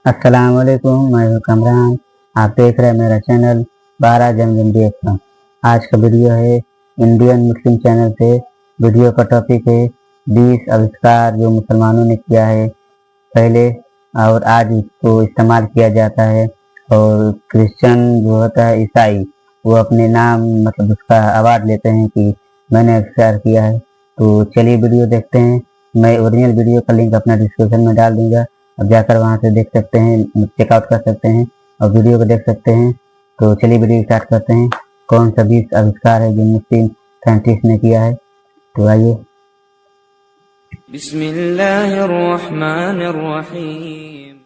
अस्सलाम वालेकुम, मैं हूं कमरान। आप देख रहे हैं मेरा चैनल 12 जमजम देखता। आज का वीडियो है इंडियन मुस्लिम चैनल से। वीडियो का टॉपिक है 20 आविष्कार जो मुसलमानों ने किया है पहले और आज इसको इस्तेमाल किया जाता है। और क्रिश्चियन जो होता है ईसाई, वो अपने नाम मतलब उसका अवार्ड लेते हैं कि मैंने आविष्कार किया है। तो चलिए वीडियो देखते हैं। मैं ओरिजिनल वीडियो का लिंक अपना डिस्क्रिप्शन में डाल दूंगा, अब जाकर वहां से देख सकते हैं, चेकआउट कर सकते हैं और वीडियो को देख सकते हैं। तो चलिए वीडियो स्टार्ट करते हैं। कौन सा 20 आविष्कार है जो मुस्लिम साइंटिस्ट ने किया है, तो आइए। बिस्मिल्लाहिर्रहमानिर्रहीम।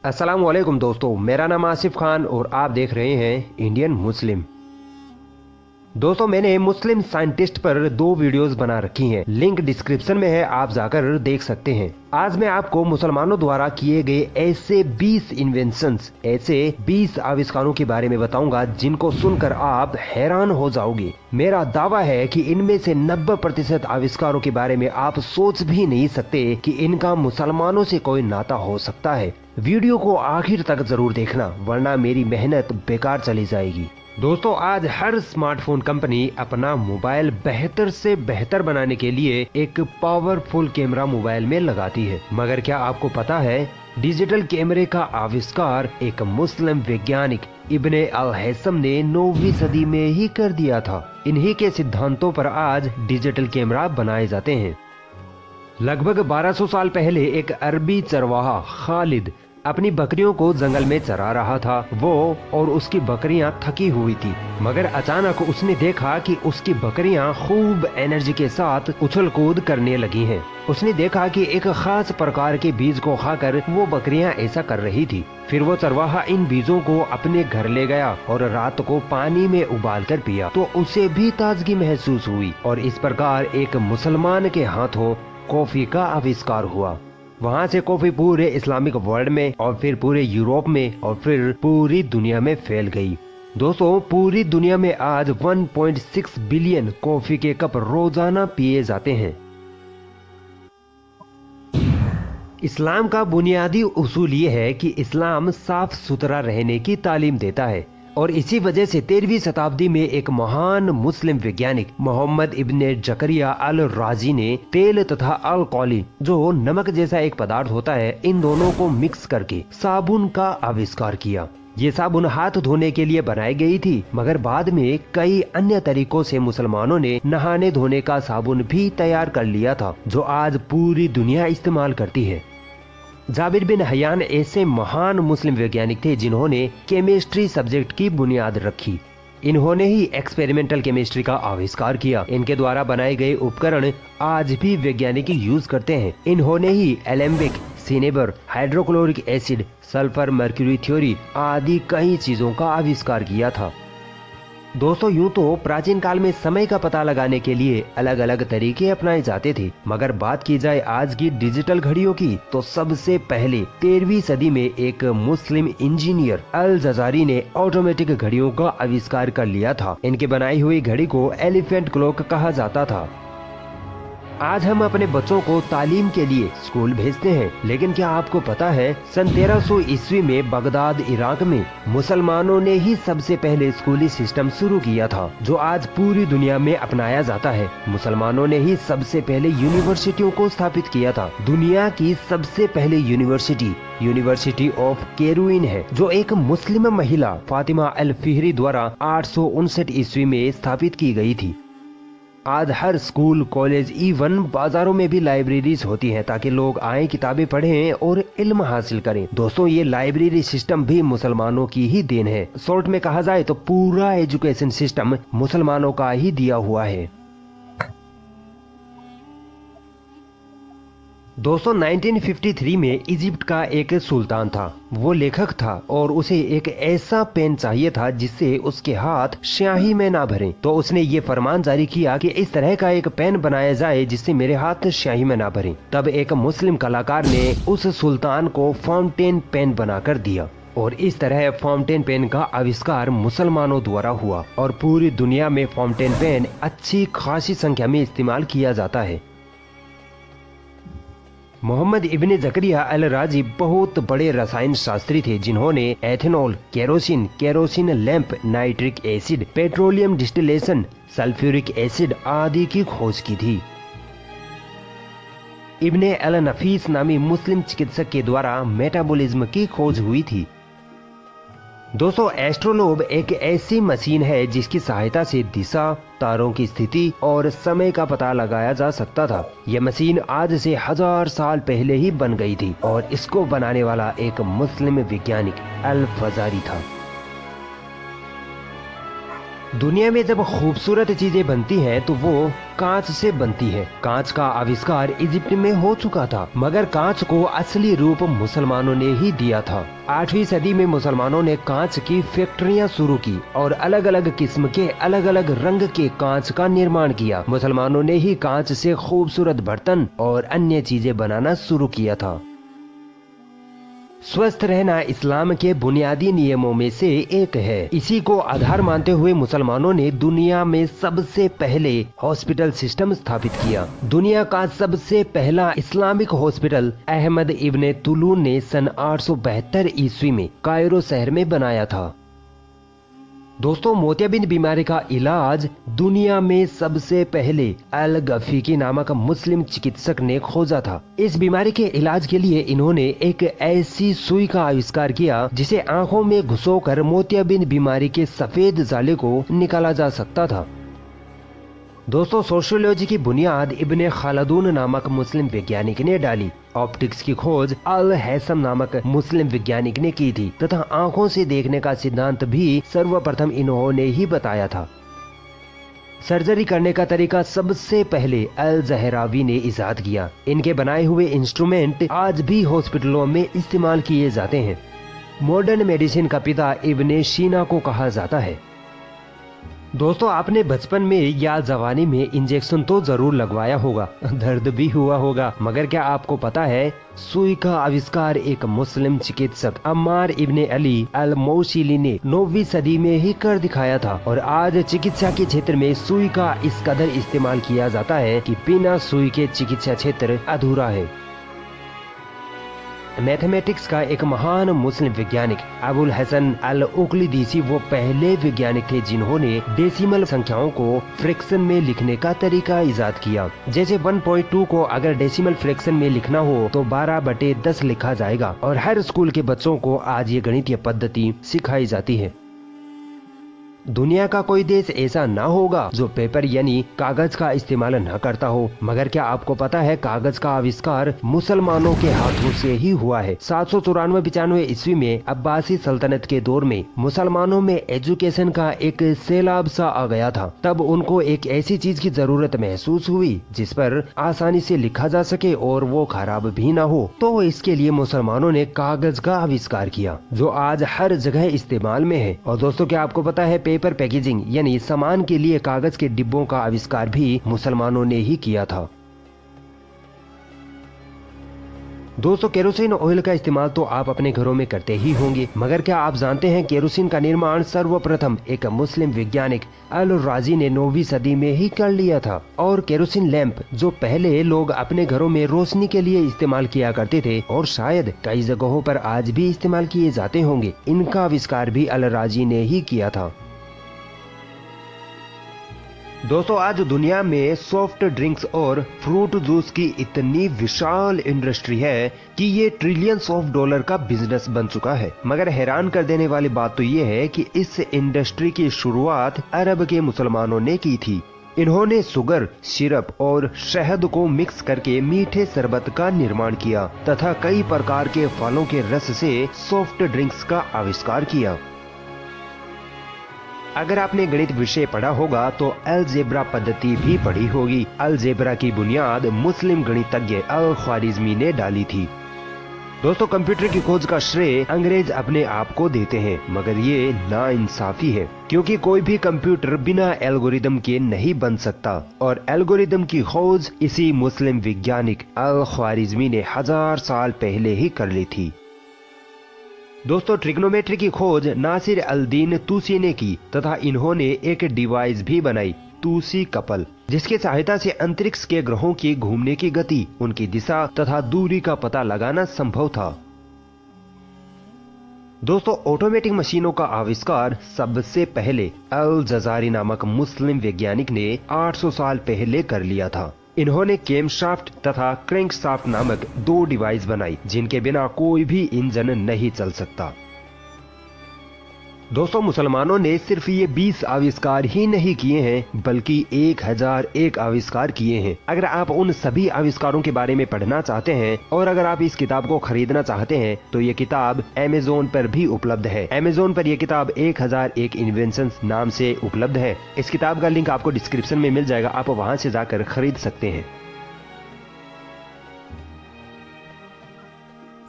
अस्सलाम वालेकुम दोस्तों, मेरा नाम आसिफ खान और आप देख रहे हैं इंडियन मुस्लिम। दोस्तों, मैंने मुस्लिम साइंटिस्ट पर 2 वीडियोस बना रखी हैं, लिंक डिस्क्रिप्शन में है, आप जाकर देख सकते हैं। आज मैं आपको मुसलमानों द्वारा किए गए ऐसे 20 इन्वेंशंस, ऐसे 20 आविष्कारों के बारे में बताऊंगा जिनको सुनकर आप हैरान हो जाओगे। मेरा दावा है कि इनमें से 90% आविष्कारों के बारे में आप सोच भी नहीं सकते कि इनका मुसलमानों से कोई नाता हो सकता है। वीडियो को आखिर तक जरूर देखना, वरना मेरी मेहनत बेकार चली जाएगी। दोस्तों, आज हर स्मार्टफोन कंपनी अपना मोबाइल बेहतर से बेहतर बनाने के लिए एक पावरफुल कैमरा मोबाइल में लगाती है, मगर क्या आपको पता है डिजिटल कैमरे का आविष्कार एक मुस्लिम वैज्ञानिक इब्ने अल हैसम ने 9वीं सदी में ही कर दिया था। इन्हीं के सिद्धांतों पर आज डिजिटल कैमरा बनाए जाते हैं। लगभग 1200 साल पहले एक अरबी चरवाहा खालिद अपनी बकरियों को जंगल में चरा रहा था। वो और उसकी बकरियां थकी हुई थी, मगर अचानक उसने देखा कि उसकी बकरियां खूब एनर्जी के साथ उछल कूद करने लगी हैं। उसने देखा कि एक खास प्रकार के बीज को खाकर वो बकरियां ऐसा कर रही थी। फिर वो चरवाहा इन बीजों को अपने घर ले गया और रात को पानी में उबाल कर पिया, तो उसे भी ताजगी महसूस हुई और इस प्रकार एक मुसलमान के हाथों कॉफी का आविष्कार हुआ। वहाँ से कॉफी पूरे इस्लामिक वर्ल्ड में और फिर पूरे यूरोप में और फिर पूरी दुनिया में फैल गई। दोस्तों, पूरी दुनिया में आज 1.6 बिलियन कॉफी के कप रोजाना पिए जाते हैं। इस्लाम का बुनियादी उसूल ये है कि इस्लाम साफ सुथरा रहने की तालीम देता है और इसी वजह से 13वीं शताब्दी में एक महान मुस्लिम वैज्ञानिक मोहम्मद इब्ने जकरिया अल राजी ने तेल तथा अल्कोहल, जो नमक जैसा एक पदार्थ होता है, इन दोनों को मिक्स करके साबुन का आविष्कार किया। ये साबुन हाथ धोने के लिए बनाई गई थी, मगर बाद में कई अन्य तरीकों से मुसलमानों ने नहाने धोने का साबुन भी तैयार कर लिया था, जो आज पूरी दुनिया इस्तेमाल करती है। जाबिर बिन हयान ऐसे महान मुस्लिम वैज्ञानिक थे जिन्होंने केमिस्ट्री सब्जेक्ट की बुनियाद रखी। इन्होंने ही एक्सपेरिमेंटल केमिस्ट्री का आविष्कार किया। इनके द्वारा बनाए गए उपकरण आज भी वैज्ञानिक यूज करते हैं। इन्होंने ही alembic, cinnabar, hydrochloric acid, sulphur mercury theory आदि कई चीजों का आविष्कार किया था। दोस्तों, यूं तो प्राचीन काल में समय का पता लगाने के लिए अलग अलग तरीके अपनाए जाते थे, मगर बात की जाए आज की डिजिटल घड़ियों की तो सबसे पहले 13वीं सदी में एक मुस्लिम इंजीनियर अल जजारी ने ऑटोमेटिक घड़ियों का आविष्कार कर लिया था। इनके बनाई हुई घड़ी को एलिफेंट क्लॉक कहा जाता था। आज हम अपने बच्चों को तालीम के लिए स्कूल भेजते हैं, लेकिन क्या आपको पता है सन 1300 ईस्वी में बगदाद इराक में मुसलमानों ने ही सबसे पहले स्कूली सिस्टम शुरू किया था, जो आज पूरी दुनिया में अपनाया जाता है। मुसलमानों ने ही सबसे पहले यूनिवर्सिटियों को स्थापित किया था। दुनिया की सबसे पहले यूनिवर्सिटी ऑफ केरुइन है, जो एक मुस्लिम महिला फातिमा अल फिहरी द्वारा 859 ईस्वी में स्थापित की गई थी। आज हर स्कूल, कॉलेज, इवन बाजारों में भी लाइब्रेरीज होती हैं ताकि लोग आए, किताबें पढ़ें और इल्म हासिल करें। दोस्तों, ये लाइब्रेरी सिस्टम भी मुसलमानों की ही देन है। शॉर्ट में कहा जाए तो पूरा एजुकेशन सिस्टम मुसलमानों का ही दिया हुआ है। दोस्तों, 1953 में इजिप्ट का एक सुल्तान था। वो लेखक था और उसे एक ऐसा पेन चाहिए था जिससे उसके हाथ स्याही में ना भरें। तो उसने ये फरमान जारी किया कि इस तरह का एक पेन बनाया जाए जिससे मेरे हाथ स्याही में ना भरें। तब एक मुस्लिम कलाकार ने उस सुल्तान को फाउंटेन पेन बनाकर दिया और इस तरह फाउंटेन पेन का आविष्कार मुसलमानों द्वारा हुआ और पूरी दुनिया में फाउंटेन पेन अच्छी खासी संख्या में इस्तेमाल किया जाता है। मोहम्मद इब्ने जकरिया अल राजी बहुत बड़े रसायन शास्त्री थे जिन्होंने ethanol, kerosene lamp, nitric acid, petroleum distillation, sulphuric acid आदि की खोज की थी। इब्ने अल नफीस नामी मुस्लिम चिकित्सक के द्वारा मेटाबॉलिज्म की खोज हुई थी। दोस्तों, एस्ट्रोलोब एक ऐसी मशीन है जिसकी सहायता से दिशा, तारों की स्थिति और समय का पता लगाया जा सकता था। यह मशीन आज से 1000 साल पहले ही बन गई थी और इसको बनाने वाला एक मुस्लिम वैज्ञानिक अल फजारी था। दुनिया में जब खूबसूरत चीजें बनती हैं तो वो कांच से बनती है। कांच का आविष्कार इजिप्ट में हो चुका था, मगर कांच को असली रूप मुसलमानों ने ही दिया था। 8वीं सदी में मुसलमानों ने कांच की फैक्ट्रियां शुरू की और अलग अलग किस्म के अलग अलग रंग के कांच का निर्माण किया। मुसलमानों ने ही कांच से खूबसूरत बर्तन और अन्य चीजें बनाना शुरू किया था। स्वस्थ रहना इस्लाम के बुनियादी नियमों में से एक है। इसी को आधार मानते हुए मुसलमानों ने दुनिया में सबसे पहले हॉस्पिटल सिस्टम स्थापित किया। दुनिया का सबसे पहला इस्लामिक हॉस्पिटल अहमद इब्ने तुलून ने सन 872 ईस्वी में कायरो शहर में बनाया था। दोस्तों, मोतियाबिंद बीमारी का इलाज दुनिया में सबसे पहले अल गफीकी नामक मुस्लिम चिकित्सक ने खोजा था। इस बीमारी के इलाज के लिए इन्होंने एक ऐसी सुई का आविष्कार किया जिसे आंखों में घुसोकर मोतियाबिंद बीमारी के सफेद जाले को निकाला जा सकता था। दोस्तों, सोशियोलॉजी की बुनियाद इब्ने खालदून नामक मुस्लिम वैज्ञानिक ने डाली। ऑप्टिक्स की खोज अल हैसम नामक मुस्लिम वैज्ञानिक ने की थी तथा आंखों से देखने का सिद्धांत भी सर्वप्रथम इन्होंने ही बताया था। सर्जरी करने का तरीका सबसे पहले अल जहरावी ने इजाद किया। इनके बनाए हुए इंस्ट्रूमेंट आज भी हॉस्पिटलों में इस्तेमाल किए जाते हैं। मॉडर्न मेडिसिन का पिता इब्ने शीना को कहा जाता है। दोस्तों, आपने बचपन में या जवानी में इंजेक्शन तो जरूर लगवाया होगा, दर्द भी हुआ होगा, मगर क्या आपको पता है सुई का आविष्कार एक मुस्लिम चिकित्सक अम्मार इब्ने अली अल मौसिली ने 9वीं सदी में ही कर दिखाया था और आज चिकित्सा के क्षेत्र में सुई का इस कदर इस्तेमाल किया जाता है कि बिना सुई के चिकित्सा क्षेत्र अधूरा है। मैथमेटिक्स का एक महान मुस्लिम वैज्ञानिक अबुल हसन अल उकलिदीसी वो पहले वैज्ञानिक थे जिन्होंने डेसिमल संख्याओं को फ्रैक्शन में लिखने का तरीका इजाद किया। जैसे 1.2 को अगर डेसिमल फ्रैक्शन में लिखना हो तो 12/10 लिखा जाएगा और हर स्कूल के बच्चों को आज ये गणितीय पद्धति सिखाई जाती है। दुनिया का कोई देश ऐसा ना होगा जो पेपर यानी कागज का इस्तेमाल न करता हो, मगर क्या आपको पता है कागज का आविष्कार मुसलमानों के हाथों से ही हुआ है। 794-95 ईस्वी में अब्बासी सल्तनत के दौर में मुसलमानों में एजुकेशन का एक सैलाब सा आ गया था। तब उनको एक ऐसी चीज की जरूरत महसूस हुई जिस पर आसानी से लिखा जा सके और वो खराब भी ना हो, तो इसके लिए मुसलमानों ने कागज का आविष्कार किया जो आज हर जगह इस्तेमाल में है। और दोस्तों, क्या आपको पता है पेपर पैकेजिंग यानी सामान के लिए कागज के डिब्बों का आविष्कार भी मुसलमानों ने ही किया था। दोस्तों, केरोसिन ऑयल का इस्तेमाल तो आप अपने घरों में करते ही होंगे, मगर क्या आप जानते हैं केरोसिन का निर्माण सर्वप्रथम एक मुस्लिम वैज्ञानिक अल राजी ने 9वीं सदी में ही कर लिया था। और केरोसिन लैंप जो पहले लोग अपने घरों में रोशनी के लिए इस्तेमाल किया करते थे और शायद कई जगहों पर आज भी इस्तेमाल किए जाते होंगे, इनका आविष्कार भी अल राजी ने ही किया था। दोस्तों, आज दुनिया में सॉफ्ट ड्रिंक्स और फ्रूट जूस की इतनी विशाल इंडस्ट्री है कि ये ट्रिलियंस ऑफ डॉलर का बिजनेस बन चुका है। मगर हैरान कर देने वाली बात तो ये है कि इस इंडस्ट्री की शुरुआत अरब के मुसलमानों ने की थी। इन्होंने शुगर, सिरप और शहद को मिक्स करके मीठे शरबत का निर्माण किया तथा कई प्रकार के फलों के रस से सॉफ्ट ड्रिंक्स का आविष्कार किया। अगर आपने गणित विषय पढ़ा होगा तो अलजेब्रा पद्धति भी पढ़ी होगी। अलजेब्रा की बुनियाद मुस्लिम गणितज्ञ अल ख्वारिज़मी ने डाली थी। दोस्तों, कंप्यूटर की खोज का श्रेय अंग्रेज अपने आप को देते हैं, मगर ये नाइंसाफी है क्योंकि कोई भी कंप्यूटर बिना एल्गोरिदम के नहीं बन सकता और एल्गोरिदम की खोज इसी मुस्लिम वैज्ञानिक अल ख्वारिज़मी ने 1000 साल पहले ही कर ली थी। दोस्तों, ट्रिग्नोमेट्री की खोज नासिर अल दीन तूसी ने की तथा इन्होंने एक डिवाइस भी बनाई तूसी कपल, जिसकी सहायता से अंतरिक्ष के ग्रहों के घूमने की गति, उनकी दिशा तथा दूरी का पता लगाना संभव था। दोस्तों, ऑटोमेटिक मशीनों का आविष्कार सबसे पहले अल जजारी नामक मुस्लिम वैज्ञानिक ने 800 साल पहले कर लिया था। इन्होंने केमशाफ्ट तथा क्रैंकशाफ्ट नामक 2 डिवाइस बनाई, जिनके बिना कोई भी इंजन नहीं चल सकता। दोस्तों, मुसलमानों ने सिर्फ ये 20 आविष्कार ही नहीं किए हैं, बल्कि 1001 आविष्कार किए हैं। अगर आप उन सभी आविष्कारों के बारे में पढ़ना चाहते हैं और अगर आप इस किताब को खरीदना चाहते हैं तो ये किताब अमेज़न पर भी उपलब्ध है। अमेज़न पर यह किताब 1001 इन्वेंशंस नाम से उपलब्ध है। इस किताब का लिंक आपको डिस्क्रिप्शन में मिल जाएगा, आप वहां से जाकर खरीद सकते हैं।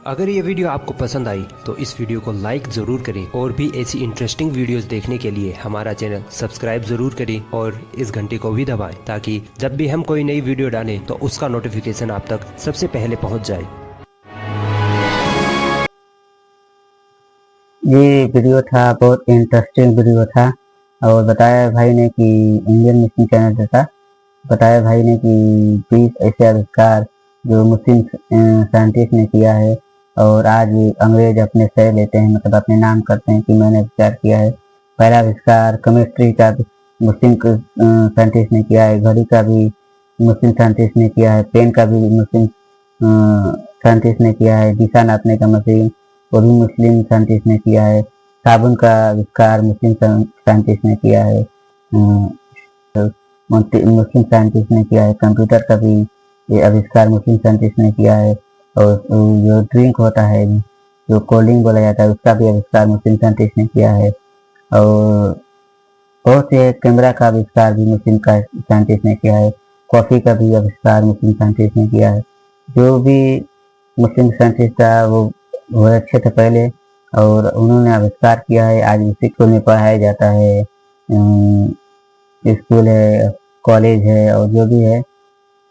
अगर ये वीडियो आपको पसंद आई तो इस वीडियो को लाइक जरूर करें और भी ऐसी इंटरेस्टिंग वीडियोस देखने के लिए हमारा चैनल सब्सक्राइब जरूर करें और इस घंटे को भी दबाएं, ताकि जब भी हम कोई नई वीडियो डालें तो उसका नोटिफिकेशन आप तक सबसे पहले पहुंच जाए। ये वीडियो था, बहुत इंटरेस्टिंग वीडियो था। और बताया भाई ने कि इंडियन मुस्लिम चैनल से था। बताया भाई ने कि 20 ऐसे आविष्कार जो मुस्लिम साइंटिस्ट ने किया है और आज अंग्रेज अपने सह लेते हैं, मतलब अपने नाम करते हैं कि मैंने आविष्कार किया है। पहला आविष्कार केमिस्ट्री का भी मुस्लिम साइंटिस्ट ने किया है, घड़ी का भी मुस्लिम साइंटिस्ट ने किया है, पेन का भी मुस्लिम साइंटिस्ट ने किया है, दिशा नापने का मशीन वो भी मुस्लिम साइंटिस्ट ने किया है, साबुन का आविष्कार मुस्लिम साइंटिस्ट ने किया है, मुस्लिम साइंटिस्ट ने किया है, कंप्यूटर का भी ये आविष्कार मुस्लिम साइंटिस्ट ने किया है, और जो ड्रिंक होता है, जो कोल्ड ड्रिंक बोला जाता है, उसका भी आविष्कार मुस्लिम साइंटिस्ट ने किया है। और बहुत से कैमरा का आविष्कार भी मुस्लिम साइंटिस्ट ने किया है, कॉफ़ी का भी आविष्कार मुस्लिम साइंटिस्ट ने किया है। जो भी मुस्लिम साइंटिस्ट था वो बहुत अच्छे थे पहले, और उन्होंने आविष्कार किया है, आज उसी स्कूल में पढ़ाया जाता है। स्कूल है, कॉलेज है, और जो भी है,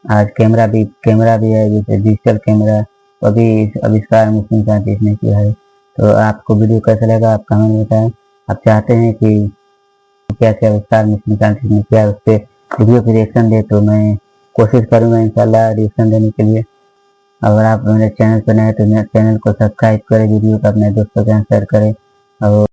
आज कैमरा भी है, जैसे डिजिटल कैमरा, वो भी आविष्कार मुस्लिम साइंटिस्ट ने किया है। तो आपको वीडियो कैसा लगा आप कमेंट में बताएं। आप चाहते हैं कि क्या क्या आविष्कार मुस्लिम साइंटिस्ट ने किया, उस पर वीडियो की रिएक्शन दे, तो मैं कोशिश करूँगा इंशाल्लाह रिएक्शन देने के लिए। अगर आप मेरे चैनल पर नए तो मेरे चैनल को सब्सक्राइब करें, वीडियो को अपने दोस्तों के साथ शेयर करें। और